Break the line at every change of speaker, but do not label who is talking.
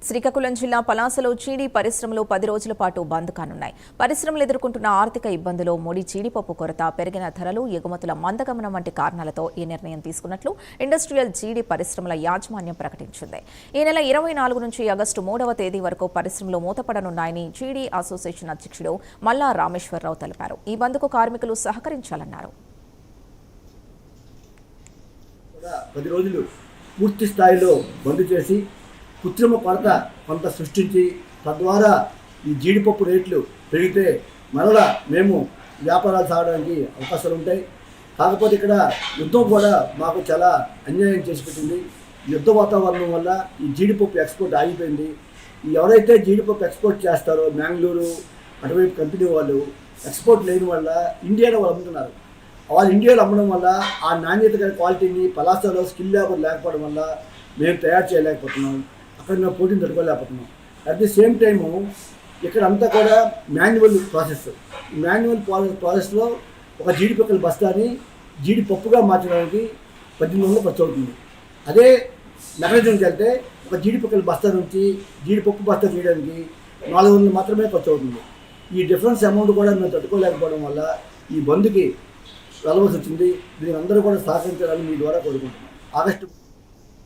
శ్రీకాకుళం జిల్లా పలాసలో చీడీ పరిశ్రమలు 10 రోజుల పాటు బంద్ కానున్నాయి. పరిశ్రమలు ఎదుర్కొంటున్న ఆర్థిక ఇబ్బందులు, ముడి జీడిపప్పు కొరత, పెరిగిన ధరలు, ఎగుమతుల మందగమనం వంటి కారణాలతో ఈ నిర్ణయం తీసుకున్నట్లు ఇండస్ట్రియల్ చీడీ పరిశ్రమల యాజమాన్యం ప్రకటించింది. ఈ నెల 24 నుంచి ఆగస్టు 3వ తేదీ వరకు పరిశ్రమలు మూతపడనున్నాయని చీడీ అసోసియేషన్ అధ్యక్షుడు మల్లా రామేశ్వరరావు తెలిపారు. ఈ బంద్కు కార్మికులు సహకరించాలన్నారు.
10 రోజులు పూర్తి స్థాయిలో బంద్ చేసి కృత్రిమ కొరత కొంత సృష్టించి తద్వారా ఈ జీడిపప్పు రేట్లు పెరిగితే మరలా మేము వ్యాపారాలు సాగడానికి అవకాశాలు ఉంటాయి. కాకపోతే ఇక్కడ యుద్ధం కూడా మాకు చాలా అన్యాయం చేసి పెట్టింది. యుద్ధ వాతావరణం వల్ల ఈ జీడిపప్పు ఎక్స్పోర్ట్ ఆగిపోయింది. ఎవరైతే జీడిపప్పు ఎక్స్పోర్ట్ చేస్తారో మ్యాంగ్లూరు అటువైపు కంపెనీ వాళ్ళు ఎక్స్పోర్ట్ లేని వల్ల ఇండియాలో వాళ్ళు అమ్ముతున్నారు. వాళ్ళు ఇండియాలో అమ్మడం వల్ల ఆ నాణ్యత క్వాలిటీని పలాసలో స్కిల్ లేబర్ లేకపోవడం వల్ల మేము తయారు చేయలేకపోతున్నాం. అక్కడ మేము పోటీని తట్టుకోలేకపోతున్నాం. అట్ ది సేమ్ టైము ఇక్కడ అంతా కూడా మాన్యువల్ ప్రాసెస్లో ఒక జీడిపప్పుల బస్తాని జీడిపప్పుగా మార్చడానికి 1800 ఖర్చు అవుతుంది. అదే మెకానిజంకి వెళ్తే ఒక జీడిపప్పుల బస్తా నుంచి జీడిపప్పు బస్తా చేయడానికి 400 మాత్రమే ఖర్చు అవుతుంది. ఈ డిఫరెన్స్ అమౌంట్ కూడా మేము తట్టుకోలేకపోవడం వల్ల ఈ బంద్కి వెళ్ళవలసి వచ్చింది. దీని అందరూ కూడా సహకరించాలని మీ ద్వారా కోరుకుంటున్నాం. ఆగస్టు